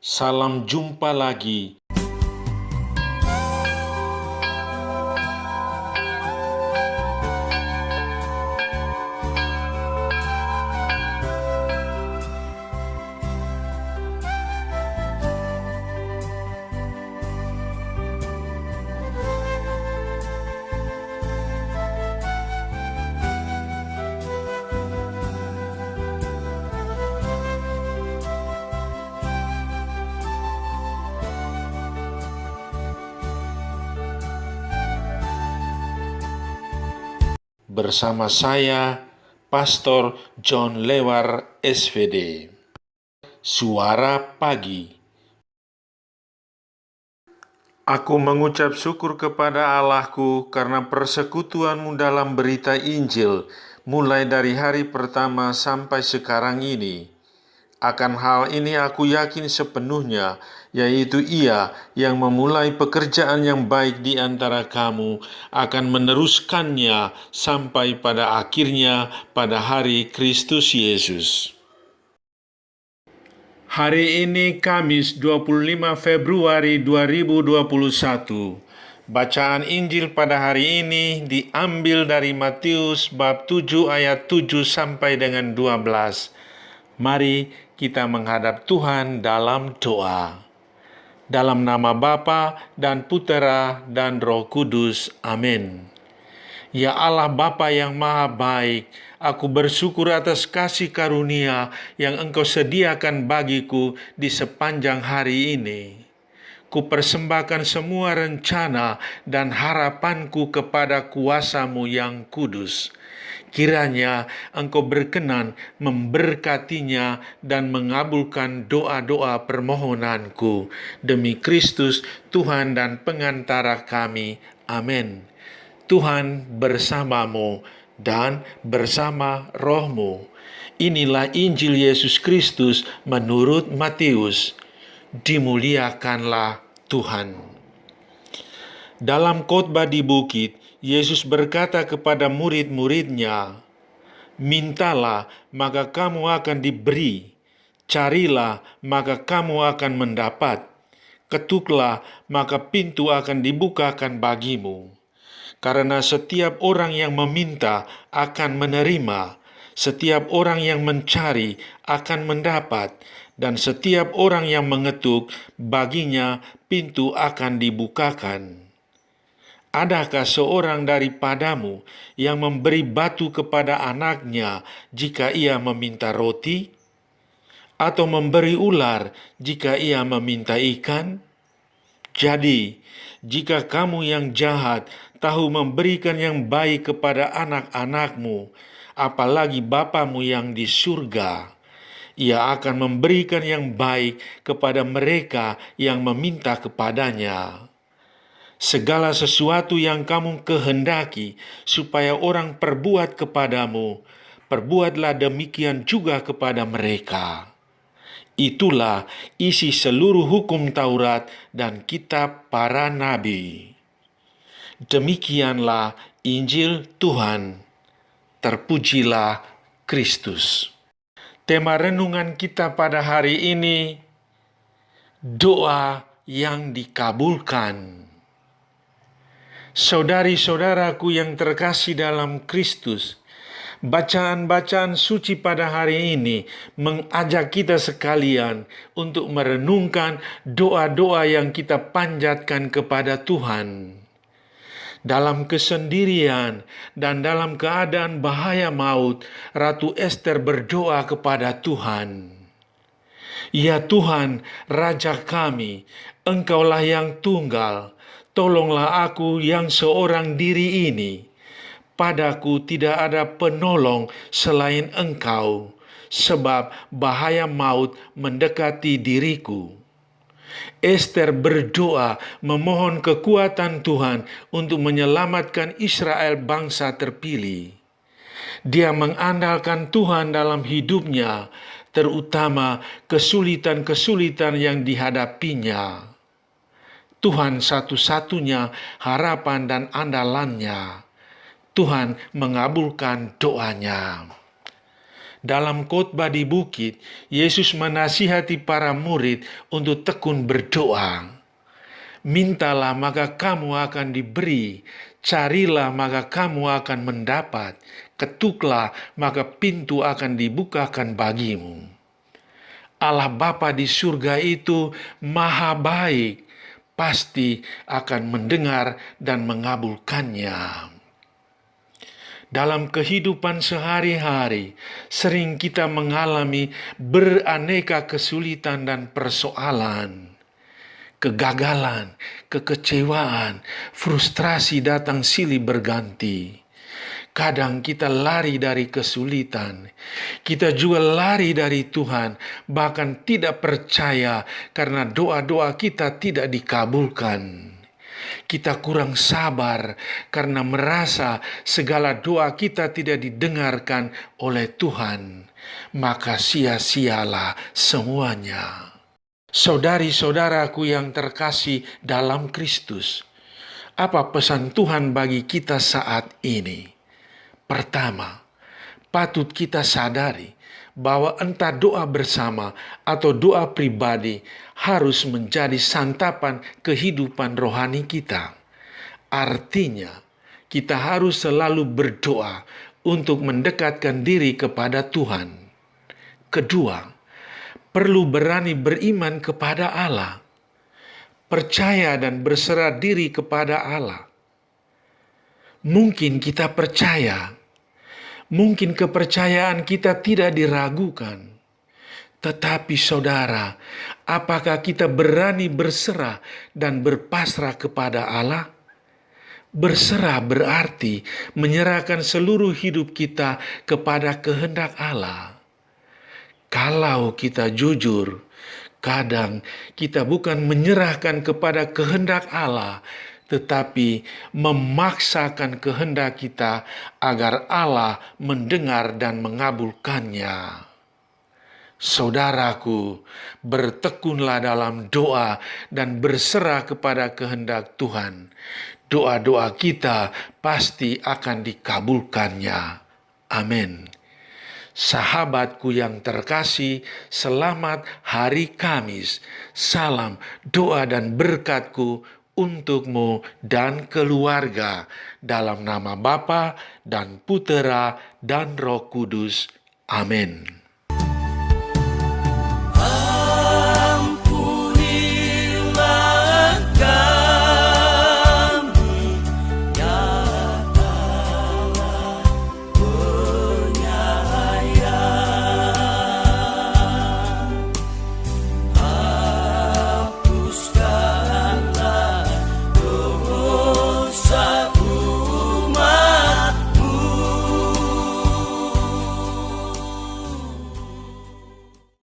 Salam jumpa lagi. Bersama saya, Pastor John Lewar, SVD. Suara Pagi. Aku mengucap syukur kepada Allahku karena persekutuanmu dalam berita Injil, mulai dari hari pertama sampai sekarang ini. Akan hal ini aku yakin sepenuhnya, yaitu Ia yang memulai pekerjaan yang baik di antara kamu akan meneruskannya sampai pada akhirnya pada hari Kristus Yesus. Hari ini Kamis 25 Februari 2021. Bacaan Injil pada hari ini diambil dari Matius bab 7 ayat 7 sampai dengan 12. Mari kita menghadap Tuhan dalam doa. Dalam nama Bapa dan Putera dan Roh Kudus. Amin. Ya Allah Bapa yang Maha Baik, aku bersyukur atas kasih karunia yang Engkau sediakan bagiku di sepanjang hari ini. Kupersembahkan semua rencana dan harapanku kepada kuasa-Mu yang kudus. Kiranya Engkau berkenan memberkatinya dan mengabulkan doa-doa permohonanku. Demi Kristus, Tuhan dan pengantara kami. Amin. Tuhan bersamamu dan bersama rohmu. Inilah Injil Yesus Kristus menurut Matius. Dimuliakanlah Tuhan. Dalam khotbah di bukit, Yesus berkata kepada murid-muridnya, "Mintalah, maka kamu akan diberi. Carilah, maka kamu akan mendapat. Ketuklah, maka pintu akan dibukakan bagimu. Karena setiap orang yang meminta akan menerima, setiap orang yang mencari akan mendapat, dan setiap orang yang mengetuk, baginya pintu akan dibukakan. Adakah seorang daripadamu yang memberi batu kepada anaknya jika ia meminta roti? Atau memberi ular jika ia meminta ikan? Jadi, jika kamu yang jahat tahu memberikan yang baik kepada anak-anakmu, apalagi Bapamu yang di surga, Ia akan memberikan yang baik kepada mereka yang meminta kepadanya. Segala sesuatu yang kamu kehendaki supaya orang perbuat kepadamu, perbuatlah demikian juga kepada mereka. Itulah isi seluruh hukum Taurat dan kitab para nabi." Demikianlah Injil Tuhan. Terpujilah Kristus. Tema renungan kita pada hari ini, doa yang dikabulkan. Saudari-saudaraku yang terkasih dalam Kristus, bacaan-bacaan suci pada hari ini mengajak kita sekalian untuk merenungkan doa-doa yang kita panjatkan kepada Tuhan. Dalam kesendirian dan dalam keadaan bahaya maut, Ratu Ester berdoa kepada Tuhan. "Ya Tuhan, Raja kami, Engkaulah yang tunggal. Tolonglah aku yang seorang diri ini. Padaku tidak ada penolong selain Engkau, sebab bahaya maut mendekati diriku." Ester berdoa memohon kekuatan Tuhan untuk menyelamatkan Israel bangsa terpilih. Dia mengandalkan Tuhan dalam hidupnya, terutama kesulitan-kesulitan yang dihadapinya. Tuhan satu-satunya harapan dan andalannya. Tuhan mengabulkan doanya. Dalam khotbah di bukit, Yesus menasihati para murid untuk tekun berdoa. Mintalah maka kamu akan diberi, carilah maka kamu akan mendapat, ketuklah maka pintu akan dibukakan bagimu. Allah Bapa di surga itu maha baik, pasti akan mendengar dan mengabulkannya. Dalam kehidupan sehari-hari, sering kita mengalami beraneka kesulitan dan persoalan. Kegagalan, kekecewaan, frustrasi datang silih berganti. Kadang kita lari dari kesulitan, kita juga lari dari Tuhan, bahkan tidak percaya karena doa-doa kita tidak dikabulkan. Kita kurang sabar karena merasa segala doa kita tidak didengarkan oleh Tuhan, maka sia-sialah semuanya. Saudari-saudaraku yang terkasih dalam Kristus, apa pesan Tuhan bagi kita saat ini? Pertama, patut kita sadari bahwa entah doa bersama atau doa pribadi harus menjadi santapan kehidupan rohani kita. Artinya, kita harus selalu berdoa untuk mendekatkan diri kepada Tuhan. Kedua, perlu berani beriman kepada Allah, percaya dan berserah diri kepada Allah. Mungkin kita percaya, mungkin kepercayaan kita tidak diragukan. Tetapi saudara, apakah kita berani berserah dan berpasrah kepada Allah? Berserah berarti menyerahkan seluruh hidup kita kepada kehendak Allah. Kalau kita jujur, kadang kita bukan menyerahkan kepada kehendak Allah, tetapi memaksakan kehendak kita agar Allah mendengar dan mengabulkannya. Saudaraku, bertekunlah dalam doa dan berserah kepada kehendak Tuhan. Doa-doa kita pasti akan dikabulkannya. Amin. Sahabatku yang terkasih, selamat hari Kamis. Salam doa dan berkatku untukmu dan keluarga. Dalam nama Bapa dan Putera dan Roh Kudus. Amin.